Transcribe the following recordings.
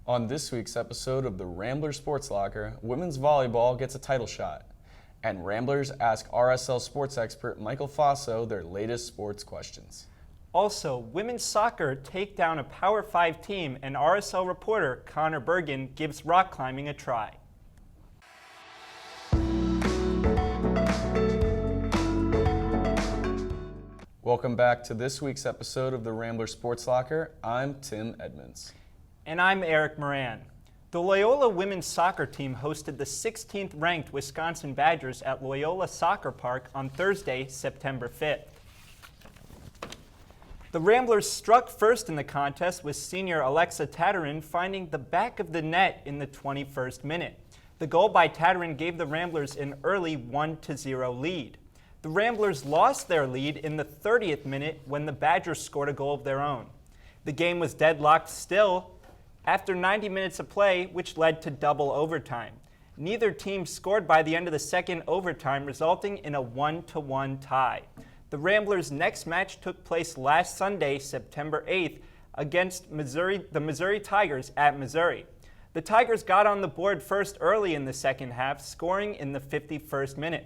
On this week's episode of the Rambler Sports Locker, women's volleyball gets a title shot, and Ramblers ask RSL sports expert Michael Faso their latest sports questions. Also, women's soccer take down a Power 5 team, and RSL reporter Connor Bergen gives rock climbing a try. Welcome back to this week's episode of the Rambler Sports Locker. I'm Tim Edmonds. And I'm Eric Moran. The Loyola women's soccer team hosted the 16th ranked Wisconsin Badgers at Loyola Soccer Park on Thursday, September 5th. The Ramblers struck first in the contest, with senior Alexa Tatarin finding the back of the net in the 21st minute. The goal by Tatarin gave the Ramblers an early 1-0 lead. The Ramblers lost their lead in the 30th minute when the Badgers scored a goal of their own. The game was deadlocked still after 90 minutes of play, which led to double overtime. Neither team scored by the end of the second overtime, resulting in a 1-1 tie. The Ramblers' next match took place last Sunday, September 8th, against the Missouri Tigers at Missouri. The Tigers got on the board first early in the second half, scoring in the 51st minute.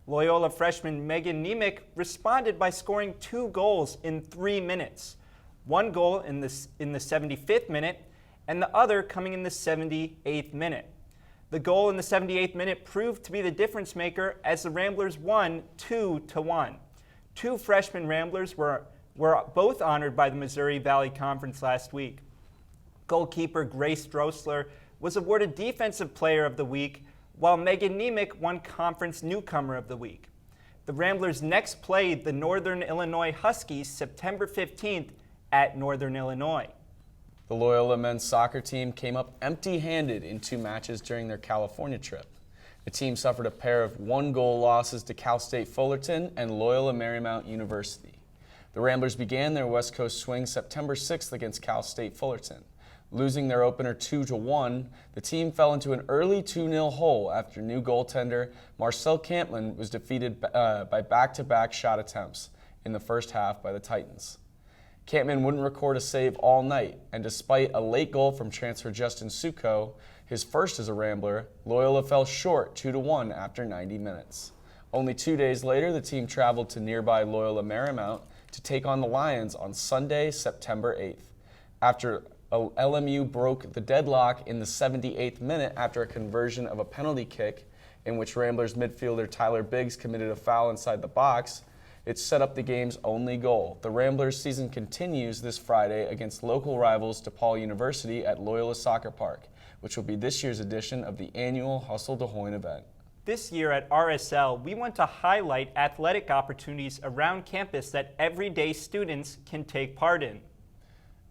Loyola freshman Megan Nemec responded by scoring 2 goals in 3 minutes. One goal in the 75th minute, and the other coming in the 78th minute. The goal in the 78th minute proved to be the difference maker as the Ramblers won 2-1. 2 freshman Ramblers were both honored by the Missouri Valley Conference last week. Goalkeeper Grace Drosler was awarded Defensive Player of the Week, while Megan Nemec won Conference Newcomer of the Week. The Ramblers next played the Northern Illinois Huskies September 15th at Northern Illinois. The Loyola men's soccer team came up empty-handed in 2 matches during their California trip. The team suffered a pair of 1-goal losses to Cal State Fullerton and Loyola Marymount University. The Ramblers began their West Coast swing September 6th against Cal State Fullerton. Losing their opener 2-1, the team fell into an early 2-0 hole after new goaltender Marcel Camplin was defeated by back-to-back shot attempts in the first half by the Titans. Campman wouldn't record a save all night, and despite a late goal from transfer Justin Succo, his first as a Rambler, Loyola fell short 2-1 after 90 minutes. Only 2 days later, the team traveled to nearby Loyola Marymount to take on the Lions on Sunday, September 8th. After LMU broke the deadlock in the 78th minute after a conversion of a penalty kick in which Ramblers midfielder Tyler Biggs committed a foul inside the box, it set up the game's only goal. The Ramblers' season continues this Friday against local rivals DePaul University at Loyola Soccer Park, which will be this year's edition of the annual Hustle Des Moines event. This year at RSL, we want to highlight athletic opportunities around campus that everyday students can take part in.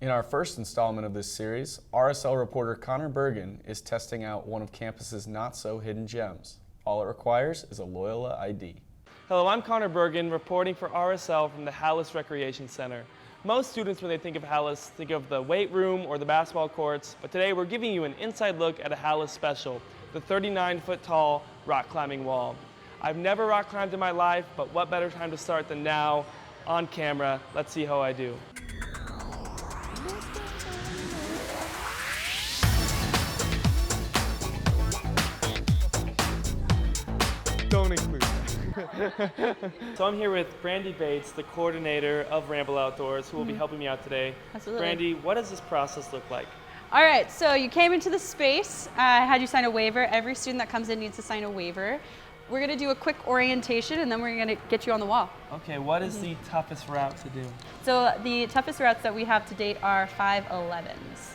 In our first installment of this series, RSL reporter Connor Bergen is testing out one of campus's not-so-hidden gems. All it requires is a Loyola ID. Hello, I'm Connor Bergen, reporting for RSL from the Hallis Recreation Center. Most students, when they think of Hallis, think of the weight room or the basketball courts, but today we're giving you an inside look at a Hallis special, the 39-foot-tall rock climbing wall. I've never rock climbed in my life, but what better time to start than now, on camera. Let's see how I do. Don't include that. So I'm here with Brandy Bates, the coordinator of Ramble Outdoors, who will be helping me out today. Absolutely. Brandy, what does this process look like? All right, so you came into the space. I had you sign a waiver. Every student that comes in needs to sign a waiver. We're going to do a quick orientation, and then we're going to get you on the wall. Okay, what is the toughest route to do? So the toughest routes that we have to date are 511s.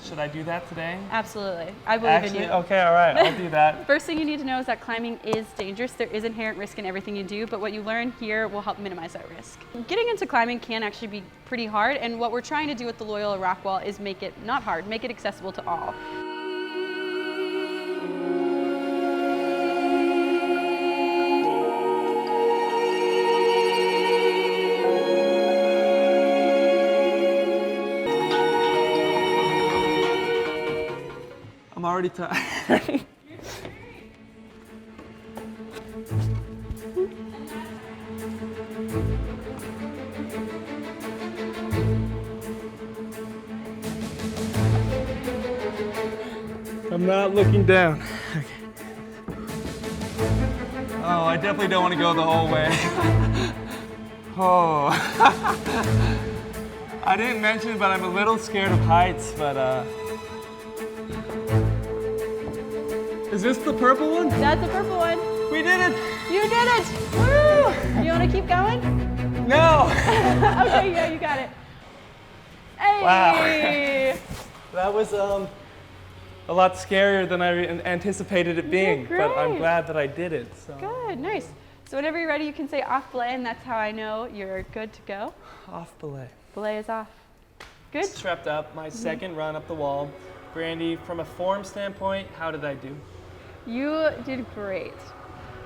Should I do that today? Absolutely. I believe in you. Okay, all right, I'll do that. First thing you need to know is that climbing is dangerous. There is inherent risk in everything you do, but what you learn here will help minimize that risk. Getting into climbing can actually be pretty hard, and what we're trying to do with the Loyola Rock Wall is make it not hard, make it accessible to all. I'm already tired. I'm not looking down. Okay. Oh, I definitely don't want to go the whole way. Oh. I didn't mention it, but I'm a little scared of heights, but Is this the purple one? That's the purple one. We did it! You did it! Woo! You want to keep going? No! Okay, yeah, you got it. Hey! Wow. That was a lot scarier than I anticipated it being, but I'm great. glad that I did it. So. Good, nice. So whenever you're ready, you can say off belay, and that's how I know you're good to go. Off belay. Belay is off. Good. Strapped up, my second run up the wall. Brandy, from a form standpoint, how did I do? You did great.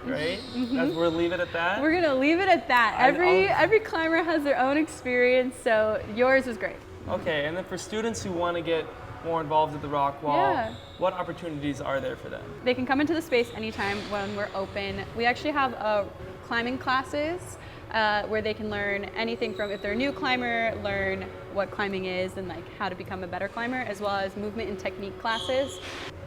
Great? We'll leave it at that? We're gonna leave it at that. Every climber has their own experience, so yours was great. Okay, and then for students who want to get more involved at the rock wall, what opportunities are there for them? They can come into the space anytime when we're open. We actually have climbing classes where they can learn anything from, if they're a new climber, learn what climbing is and like how to become a better climber, as well as movement and technique classes.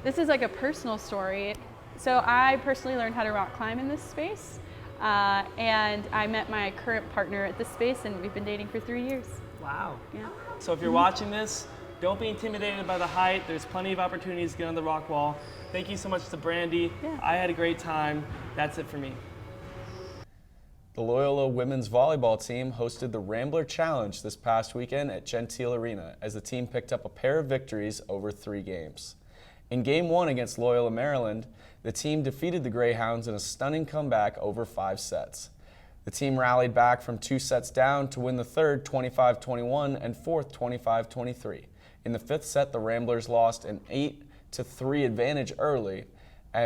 This is like a personal story. So I personally learned how to rock climb in this space, and I met my current partner at this space, and we've been dating for 3 years. Wow. Yeah. So if you're watching this, don't be intimidated by the height. There's plenty of opportunities to get on the rock wall. Thank you so much to Brandy. Yeah. I had a great time. That's it for me. The Loyola women's volleyball team hosted the Rambler Challenge this past weekend at Gentile Arena as the team picked up a pair of victories over 3 games. In Game 1 against Loyola, Maryland, the team defeated the Greyhounds in a stunning comeback over 5 sets. The team rallied back from 2 sets down to win the third 25-21 and fourth 25-23. In the 5th set, the Ramblers lost an 8-3 advantage early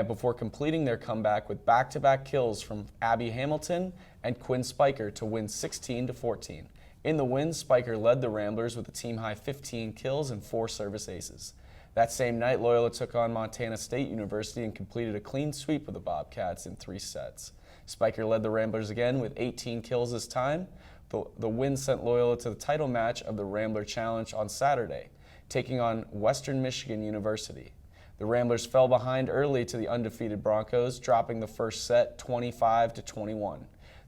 before completing their comeback with back-to-back kills from Abby Hamilton and Quinn Spiker to win 16-14. In the win, Spiker led the Ramblers with a team-high 15 kills and 4 service aces. That same night, Loyola took on Montana State University and completed a clean sweep of the Bobcats in 3 sets. Spiker led the Ramblers again with 18 kills this time. The win sent Loyola to the title match of the Rambler Challenge on Saturday, taking on Western Michigan University. The Ramblers fell behind early to the undefeated Broncos, dropping the first set 25-21.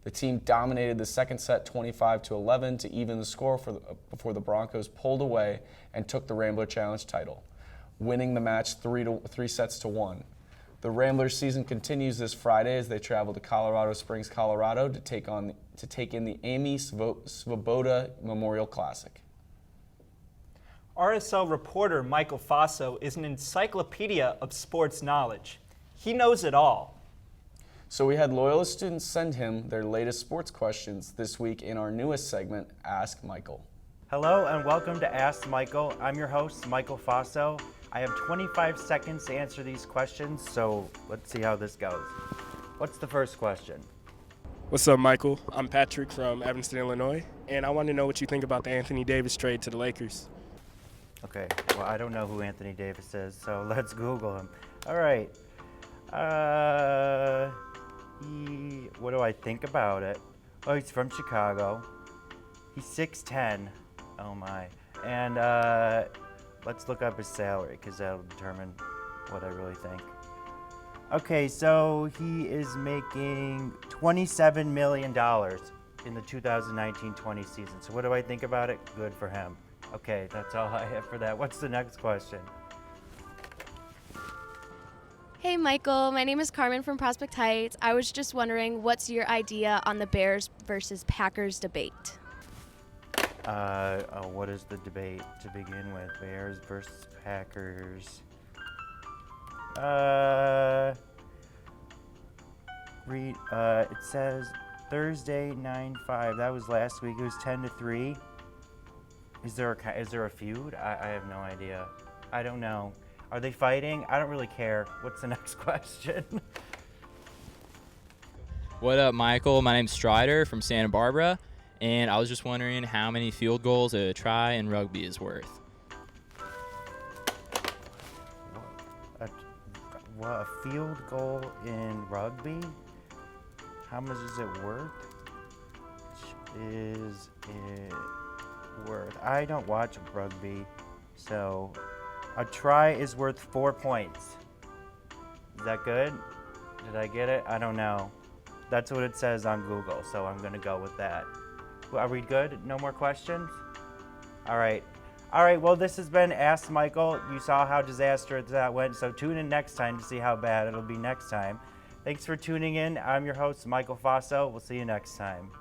The team dominated the second set 25-11 to even the score before the Broncos pulled away and took the Rambler Challenge title, winning the match 3 sets to 1. The Ramblers season continues this Friday as they travel to Colorado Springs, Colorado to take in the Amy Svoboda Memorial Classic. RSL reporter Michael Faso is an encyclopedia of sports knowledge. He knows it all. So we had Loyola students send him their latest sports questions this week in our newest segment, Ask Michael. Hello and welcome to Ask Michael. I'm your host, Michael Faso. I have 25 seconds to answer these questions, so let's see how this goes. What's the first question? What's up, Michael? I'm Patrick from Evanston, Illinois, and I want to know what you think about the Anthony Davis trade to the Lakers. Okay, well, I don't know who Anthony Davis is, so let's Google him. All right. What do I think about it? Oh, he's from Chicago. He's 6'10". Oh, my. And let's look up his salary, because that'll determine what I really think. Okay, so he is making $27 million in the 2019-20 season. So what do I think about it? Good for him. Okay, that's all I have for that. What's the next question? Hey Michael, my name is Carmen from Prospect Heights. I was just wondering, what's your idea on the Bears versus Packers debate? What is the debate to begin with? Bears versus Packers. It says Thursday 9-5. That was last week. It was 10-3. Is there a feud? I have no idea. I don't know. Are they fighting? I don't really care. What's the next question? What up, Michael? My name's Strider from Santa Barbara, and I was just wondering how many field goals a try in rugby is worth. A field goal in rugby? How much is it worth? Is it worth? I don't watch rugby, so A try is worth 4 points. Is that good? Did I get it? I don't know. That's what it says on Google, so I'm going to go with that. Are we good? No more questions? All right. All right, well, this has been Ask Michael. You saw how disastrous that went, so tune in next time to see how bad it'll be next time. Thanks for tuning in. I'm your host, Michael Faso. We'll see you next time.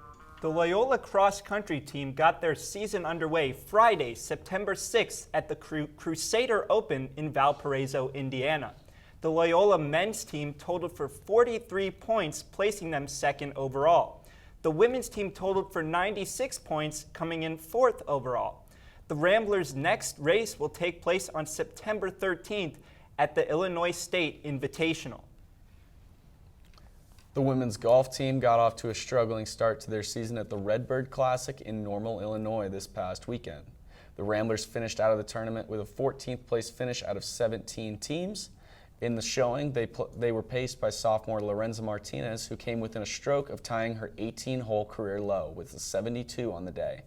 The Loyola cross country team got their season underway Friday, September 6th at the Crusader Open in Valparaiso, Indiana. The Loyola men's team totaled for 43 points, placing them second overall. The women's team totaled for 96 points, coming in fourth overall. The Ramblers' next race will take place on September 13th at the Illinois State Invitational. The women's golf team got off to a struggling start to their season at the Redbird Classic in Normal, Illinois this past weekend. The Ramblers finished out of the tournament with a 14th place finish out of 17 teams. In the showing, they were paced by sophomore Lorenza Martinez, who came within a stroke of tying her 18-hole career low with a 72 on the day.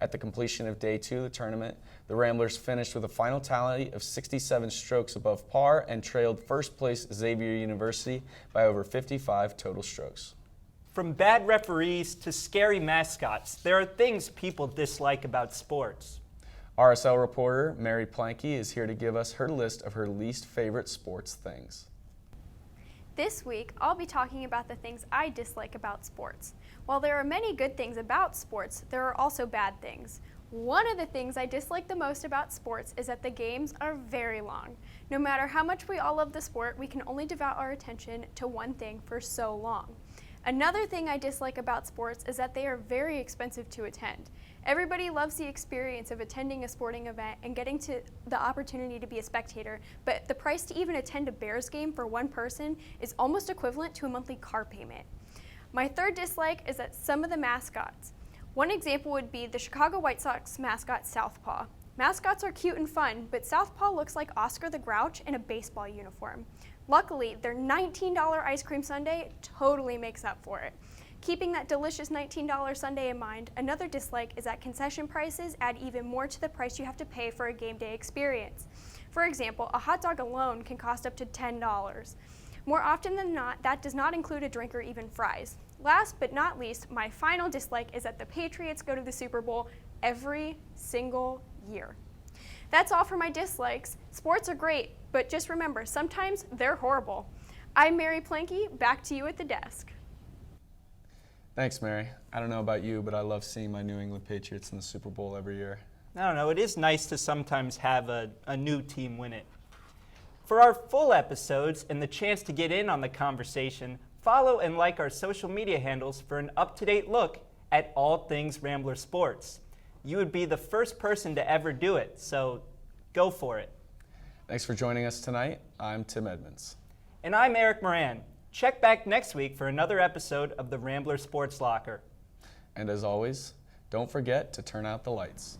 At the completion of day 2 of the tournament, the Ramblers finished with a final tally of 67 strokes above par and trailed first place Xavier University by over 55 total strokes. From bad referees to scary mascots, there are things people dislike about sports. RSL reporter Mary Planky is here to give us her list of her least favorite sports things. This week, I'll be talking about the things I dislike about sports. While there are many good things about sports, there are also bad things. One of the things I dislike the most about sports is that the games are very long. No matter how much we all love the sport, we can only devote our attention to one thing for so long. Another thing I dislike about sports is that they are very expensive to attend. Everybody loves the experience of attending a sporting event and getting to the opportunity to be a spectator, but the price to even attend a Bears game for one person is almost equivalent to a monthly car payment. My third dislike is that some of the mascots. One example would be the Chicago White Sox mascot, Southpaw. Mascots are cute and fun, but Southpaw looks like Oscar the Grouch in a baseball uniform. Luckily, their $19 ice cream sundae totally makes up for it. Keeping that delicious $19 sundae in mind, another dislike is that concession prices add even more to the price you have to pay for a game day experience. For example, a hot dog alone can cost up to $10. More often than not, that does not include a drink or even fries. Last but not least, my final dislike is that the Patriots go to the Super Bowl every single year. That's all for my dislikes. Sports are great, but just remember, sometimes they're horrible. I'm Mary Planky, back to you at the desk. Thanks, Mary. I don't know about you, but I love seeing my New England Patriots in the Super Bowl every year. I don't know, it is nice to sometimes have a new team win it. For our full episodes and the chance to get in on the conversation, follow and like our social media handles for an up-to-date look at all things Rambler Sports. You would be the first person to ever do it, so go for it. Thanks for joining us tonight. I'm Tim Edmonds. And I'm Eric Moran. Check back next week for another episode of the Rambler Sports Locker. And as always, don't forget to turn out the lights.